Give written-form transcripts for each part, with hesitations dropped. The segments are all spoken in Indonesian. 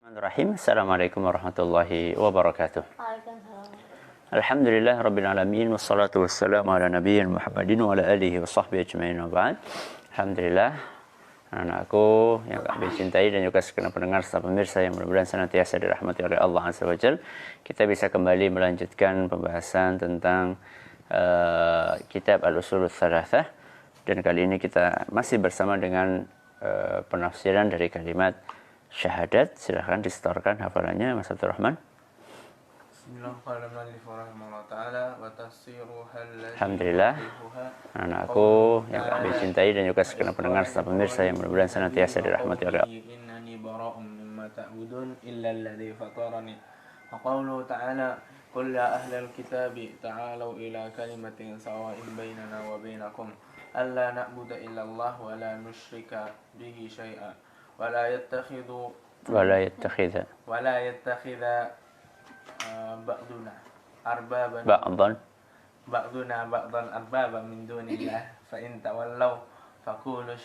Bismillahirrahmanirrahim. Assalamualaikum warahmatullahi wabarakatuh. Waalaikumsalam. Alhamdulillah rabbil alamin wassalatu wassalamu ala nabiyyin Muhammadin wa ala alihi wa sahbihi ajma'in wa ba'd. Alhamdulillah, anak-anakku yang kami cintai dan juga segenap pendengar serta pemirsa yang mudah-mudahan senantiasa dirahmati oleh Allah Azza wa Jalla, kita bisa kembali melanjutkan pembahasan tentang kitab Al-Ushul Tsalatsah, dan kali ini kita masih bersama dengan penafsiran dari kalimat syahadat. Silahkan disetorkan hafalannya Mas Abdul Rahman. Alhamdulillah, anakku yang kami cintai dan juga segenap pendengar serta pemirsa yang mudah-mudahan senantiasa dirahmati oleh Allah. Innani bara'un mimma ta'budun illa alladhi fatarani. Wa qawluhu ta'ala qul ya ahlal kitabi ta'alu ila kalimatin sawa'in bainana wa bainakum alla na'budu illa Allah wa la nusyrika bihi syai'a wa la yattakhidhu ba'duna ba'dan arbaban min dunillah fa in tawallaw faqulu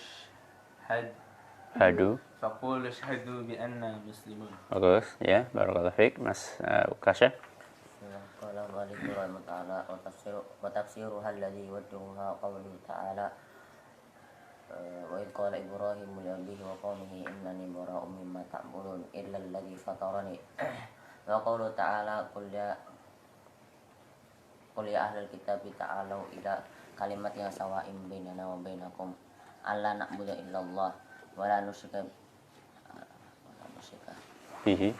shahadu bi anna muslimun. Bagus ya, barakallahu fiik Mas Ukasha. Qala Allahu ta'ala wa tafsiruha alladhi wadduha qawluhu ta'ala wa idh qala Ibrahim li abihi wa qawmihi innani bara'un mimma ta'budun illa alladhi fatarani wa qawluhu ta'ala qul ya ahlal kitabi ta'alu ila kalimatin sawa'in bainana wa bainakum alla na'budu illa Allah wa la nusyrika bihi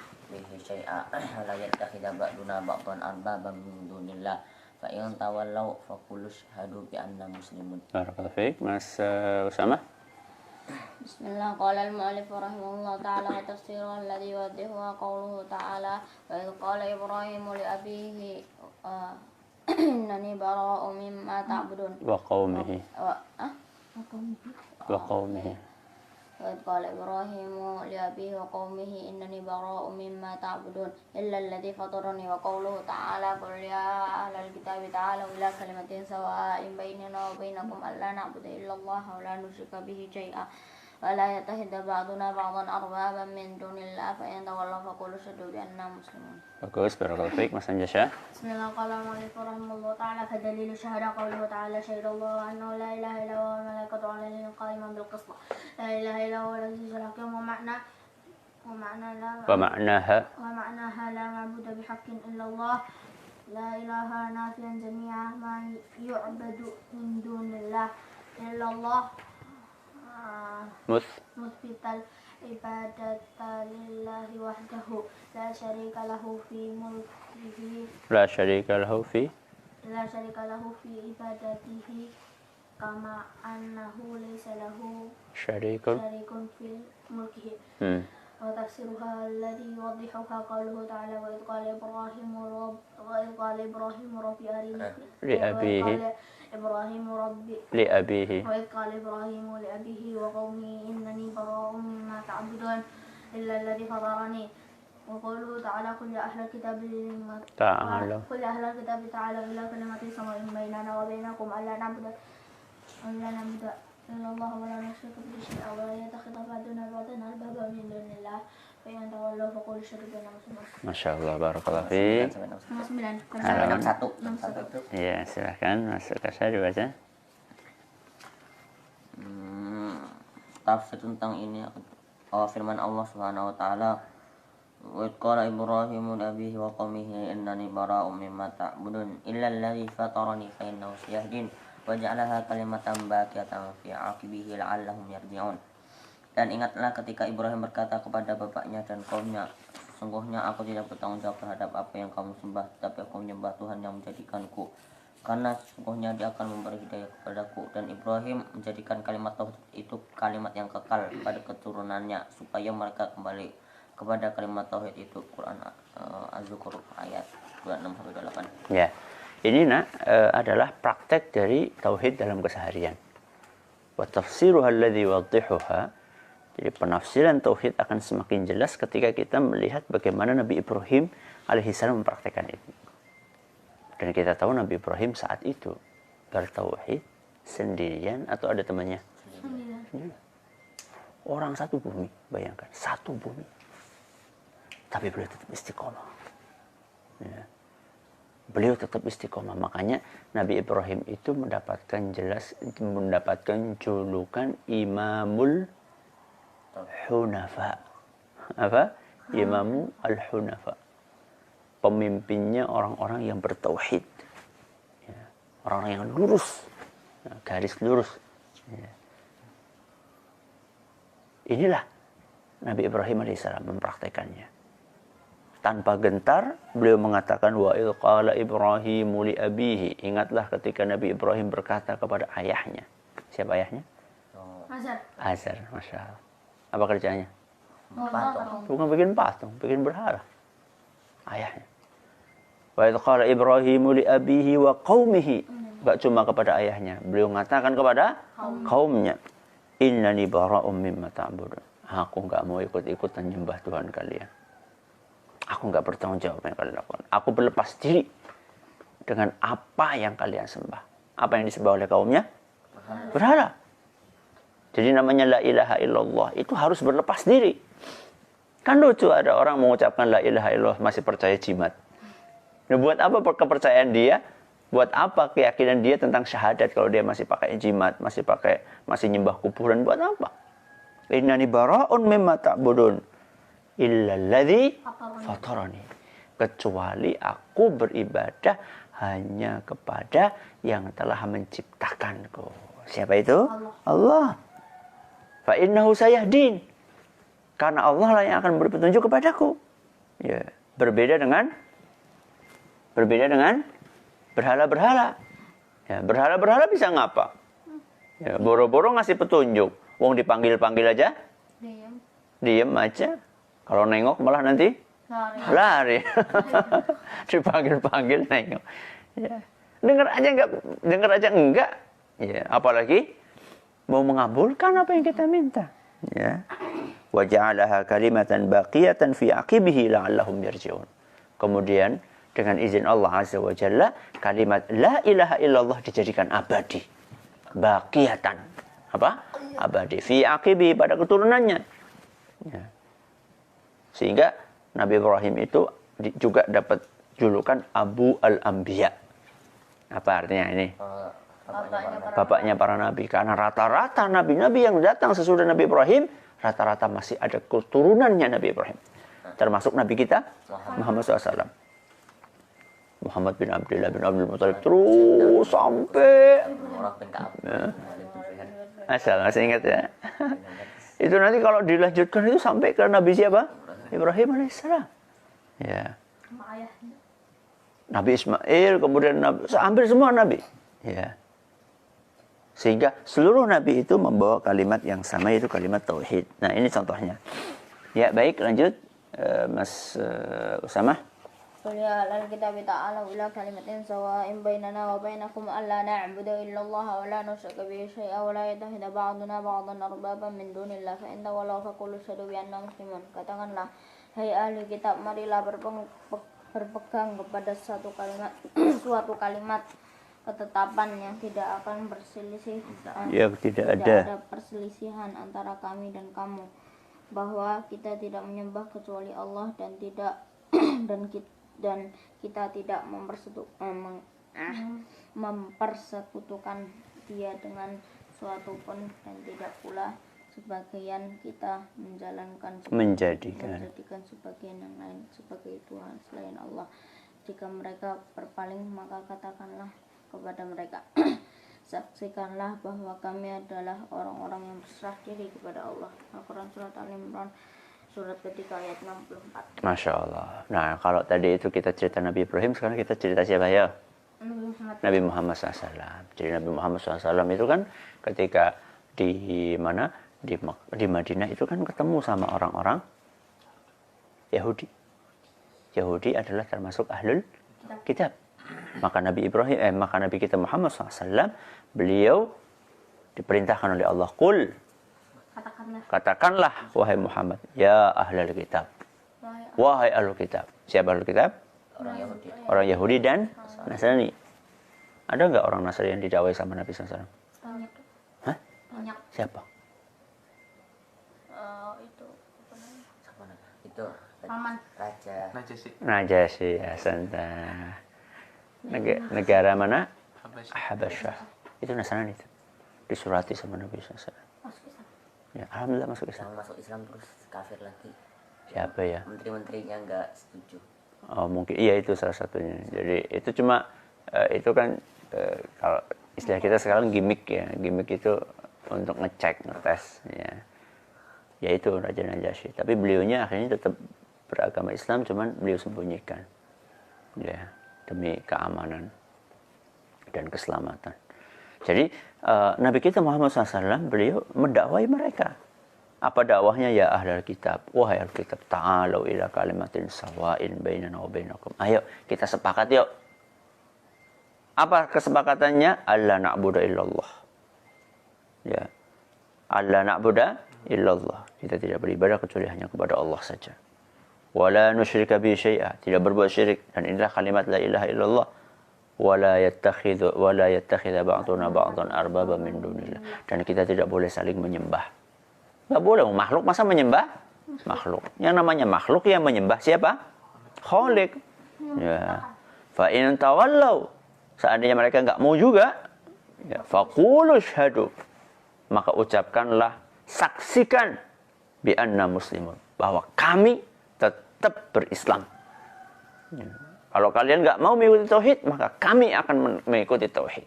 syai'a wa la yattakhidha ba'duna ba'dan arbaban min dunillah fa in tawallaw faqulu shahadu bi anna muslimun. Barakallahu fiik Mas Usama. Bismillah, qala al-mu'allif rahimahullah ta'ala wa tafsiru alladhi yuwaddihu wa qawluhu ta'ala wa idh qala Ibrahimu li abihi innani bara'un mimma ta'budun Wa qawmihi. وإذ قال إبراهيم لأبيه وقومه إنني براء مما تعبدون إلا الذي فطرني وقوله تعالى قل يا أهل الكتاب تعالوا إلى كلمة سواء بيننا وبينكم ألا نعبد إلا الله ولا نشرك به شيئا ولا يتخذ بعضنا بعضا أربابا من دون الله فإن تولوا فقولوا اشهدوا بأننا مسلمون. Bagus, barakallahu fiik Mas Anjasya. Bismillah, qala al-mu'allif rahimahullah ta'ala fa dalilu syahada qawluhu ta'ala syahidallahu annahu la ilaha illa huwa wal malaikatu 'alal qa'iman bil qist la ilaha illa huwa al-'azizul hakim wa ma'naha la ma'budu bihaqqin illa Allah la ilaha nafiyan jami'a ma yu'badu min dunillah illa Allah muthbital ibadata lillahi wahdahu la syarika lahu fi mulkihi La syarika lahu fi ibadatihi kama annahu laysa lahu syarikun fil mulkihi. Wa tafsiruha alladhi yuwaddihuha qawluhu ta'ala wa idh qala Ibrahimu rabbi arini li abihi wa idh qala Ibrahimu li abihi wa qawmihi innani bara'un mimma ta'budun illa alladhi fatarani wa qawluhu ta'ala qul ya ahlal kitabi ta'alu ila kalimatin sawa'in bainana wa bainakum alla na'budu إلا الله ولا نشرك به شيئا ولا يتخذ بعضنا بعضا أربابا من دون الله فإن تولوا فقولوا اشهدوا بأننا مسلمون. Masya Allah, barakallahu fiik. Halaman 1. Ya, silahkan Mas Ukasha dibaca. Tafsir tentang ini firman Allah Subhanahu wa taala wa idh qala Ibrahimu li abihi wa qaumihi innani bara'un mimma ta'budun illa alladhi fatarani fa innahu sayahdin wa ja'alaha kalimatan baqiyatan fi 'aqibihi la'allahum yarji'un. Dan ingatlah ketika Ibrahim berkata kepada bapaknya dan kaumnya, sungguhnya aku tidak bertanggung jawab terhadap apa yang kamu sembah, tapi aku menyembah Tuhan yang menjadikanku, karena sungguhnya Dia akan memberi hidayah kepadaku. Dan Ibrahim menjadikan kalimat tauhid itu kalimat yang kekal pada keturunannya supaya mereka kembali kepada kalimat tauhid itu. Quran Az-Zukhruf ayat 26-28. Ya. Ini adalah praktek dari tauhid dalam keseharian. Wa tafsiruha alladhi yuwaddihuha. Jadi penafsiran tauhid akan semakin jelas ketika kita melihat bagaimana Nabi Ibrahim alaihissalam mempraktekkan itu. Dan kita tahu Nabi Ibrahim saat itu bertauhid sendirian atau ada temannya? Sendirian. Orang satu bumi, bayangkan, satu bumi. tapi beliau tetap istiqomah. Ya. Beliau tetap istiqomah. Makanya Nabi Ibrahim itu mendapatkan julukan Imamul Hunafa. Apa? Imamu al-Hunafa. Pemimpinnya orang-orang yang bertauhid. Ya. Orang-orang yang lurus. Ya, garis lurus. Ya. Inilah Nabi Ibrahim alaihissalam mempraktekannya. Tanpa gentar, beliau mengatakan wa idh qala Ibrahimu li abihi. Ingatlah ketika Nabi Ibrahim berkata kepada ayahnya. Siapa ayahnya? Azar. Azar, Masya Allah. Apa kerjanya? Patung. Bukan bikin patung, bikin berhala. Ayahnya. Wa idh qala Ibrahimu li abihi wa qaumihi. Enggak cuma kepada ayahnya, beliau mengatakan kepada kaumnya. Innani bara'um mimma ta'budun. Aku enggak mau ikut-ikutan nyembah Tuhan kalian. Aku enggak bertanggung jawab yang kalian lakukan. Aku berlepas diri dengan apa yang kalian sembah. Apa yang disembah oleh kaumnya? Berhala. Jadi namanya la ilaha illallah itu harus berlepas diri. Kan lucu ada orang mengucapkan la ilaha illallah masih percaya jimat. Nah, buat apa kepercayaan dia? Buat apa keyakinan dia tentang syahadat kalau dia masih pakai jimat, masih nyembah kuburan? Buat apa? Innani bara'un mimma ta'budun illa alladzi fatarani. Kecuali aku beribadah hanya kepada yang telah menciptakanku. Siapa itu? Allah. Fa innahu sayahdin. Karena Allah lah yang akan beri petunjuk kepadaku. Ya, berbeda dengan berhala-berhala. Ya, berhala-berhala bisa ngapa? Ya, boro-boro ngasih petunjuk. Wong dipanggil-panggil aja, diem aja. Kalau nengok malah nanti lari. Dipanggil-panggil nengok. Ya. Dengar aja enggak. Ya, apalagi mau mengabulkan apa yang kita minta. Ya. Wa ja'alaha kalimatan baqiyatan fi aqibihi la'allahum yarji'un. Kemudian dengan izin Allah Azza wa Jalla, kalimat la ilaha illallah dijadikan abadi. Baqiyatan. Apa? Abadi. Fi aqibihi, pada keturunannya. Ya. Sehingga Nabi Ibrahim itu juga dapat julukan Abu al-Anbiya. Apa artinya ini? Bapaknya para nabi. Karena rata-rata nabi-nabi yang datang sesudah Nabi Ibrahim, rata-rata masih ada keturunannya Nabi Ibrahim. Termasuk Nabi kita, Muhammad SAW. Muhammad bin Abdullah bin Abdul Muttalib terus sampai asal masih ingat ya. Itu nanti kalau dilanjutkan itu sampai ke Nabi siapa? Ibrahim alaihissalam. Ya. Nabi Ismail, kemudian hampir semua nabi. Ya. Sehingga seluruh nabi itu membawa kalimat yang sama, yaitu kalimat tauhid. Nah, ini contohnya. Ya, baik, lanjut Mas Usamah. قل يا أهل الكتاب تعالوا إلى كلمة سواء بيننا وبينكم ألا نعبد إلا الله ولا نشرك به شيئا ولا يتخذ بعضنا بعضا أربابا من دون الله فإن تولوا فقولوا اشهدوا بأننا مسلمون. Katakanlah, hai ahli kitab, marilah berpegang kepada suatu kalimat ketetapan yang tidak akan berselisih, tidak ada perselisihan antara kami dan kamu, bahwa kita tidak menyembah kecuali Allah dan kita tidak mempersekutukan dia dengan suatu pun, dan tidak pula sebagian kita menjadikan sebagian yang lain sebagai Tuhan selain Allah. Jika mereka berpaling, maka katakanlah kepada mereka, saksikanlah bahwa kami adalah orang-orang yang berserah diri kepada Allah. Al-Quran Surat Al-Imran surat ketiga ayat 64. Masya Allah. Nah, kalau tadi itu kita cerita Nabi Ibrahim, sekarang kita cerita siapa ya? Nabi Muhammad SAW. Jadi Nabi Muhammad SAW itu kan ketika di mana? Di Madinah itu kan ketemu sama orang-orang Yahudi. Yahudi adalah termasuk ahlul kitab. Maka Nabi kita Muhammad SAW, beliau diperintahkan oleh Allah, qul, katakanlah wahai Muhammad, ya ahlul kitab, wahai ahlul kitab. Siapa ahlul kitab? Orang Yahudi dan Nasrani. Ada nggak orang Nasrani yang didakwai sama Nabi SAW? Banyak. Hah? Banyak. Siapa? Itu Paman. Raja. Najasi. Najasyi, Ahsanta. Negara mana? Habasyah. Habasyah. Itu Nasrani itu. Disurati sama Nabi SAW. Masuk Islam. Ya, alhamdulillah masuk Islam. Yang masuk Islam terus kafir lagi. Siapa ya? Menteri-menterinya nggak setuju. Oh, mungkin iya itu salah satunya. Jadi itu cuma itu kan kalau istilah kita sekarang gimmick ya. Gimmick itu untuk ngecek, ngetes ya. Ya itu Raja Najasyi. Tapi beliaunya akhirnya tetap beragama Islam, cuman beliau sembunyikan. Ya, demi keamanan dan keselamatan. Jadi Nabi kita Muhammad SAW beliau mendakwai mereka. Apa dakwahnya? Ya ahlal kitab, wahai ahlul kitab, ta'alu ila kalimatin sawa'in bainana wa bainakum. Ayo kita sepakat yuk. Apa kesepakatannya? Alla na'budu illallah. Ya. Alla na'budu illallah. Kita tidak beribadah kecuali hanya kepada Allah saja. Wala nusyrika bi syai'a, tidak berbuat syirik. Dan inilah kalimat la ilaha illallah. Wala yattakhidha ba'duna ba'dan arbaba min dunillah. Dan kita tidak boleh saling menyembah. Enggak boleh, makhluk masa menyembah makhluk. Yang namanya makhluk yang menyembah siapa? Khaliq. Ya. Fa in tawallau, seandainya mereka enggak mau juga, ya faqulu syhadu, maka ucapkanlah, saksikan bi anna muslimun, bahwa kami tetap berislam. Ya. Kalau kalian nggak mau mengikuti tauhid, maka kami akan mengikuti tauhid.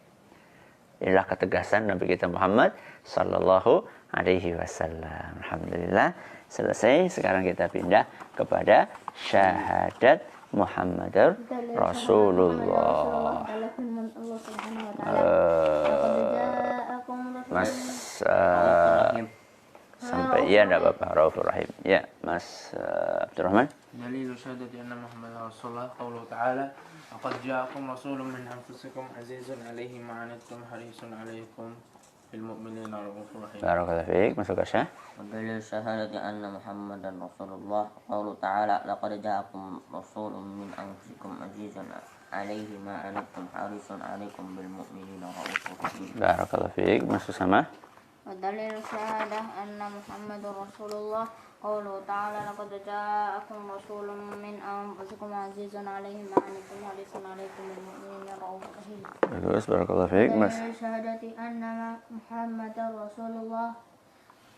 Inilah ketegasan Nabi kita Muhammad sallallahu alaihi wasallam. Alhamdulillah selesai. Sekarang kita pindah kepada syahadat Muhammadur Rasulullah. Mas sampai ya enggak apa-apa. Raufur Rahim. Ya, Mas Abdurrahman. دليل شهادة أن محمد رسول الله قوله تعالى لقد جاءكم رسول من أنفسكم عزيز عليه ما عنتم حريص عليكم بالمؤمنين رؤوف رحيم. Barakallahu fiik. Masuk Asya. ودليل شهادة أن محمدا رسول الله قوله تعالى لقد جاءكم رسول من أنفسكم عزيز عليه ما عنتم حريص عليكم بالمؤمنين رؤوف رحيم. Barakallahu fiik. Masuk sama. ودليل الشهادة أن محمد رسول الله قوله تعالى لقد جاءكم رسول من أنفسكم عزيز عليه ما عنتم حريص عليكم بالمؤمنين رؤوف رحيم. Bagus, barakallahu fiik. Mas. دليل الشهادة أن محمد رسول الله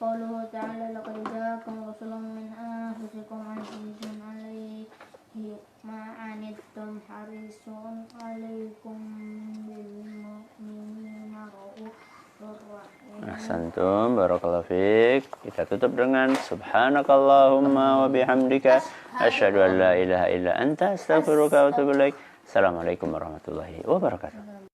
قوله تعالى لقد جاءكم رسول من أنفسكم عزيز عليه ما عنتم حريص عليكم بالمؤمنين رؤوف رحيم. Ahsantum, barakallahu fiik. Kita tutup dengan subhanakallahumma wa bihamdika asyhadu an la ilaha illa anta astaghfiruka wa atubu ilaik. Assalamualaikum warahmatullahi wabarakatuh.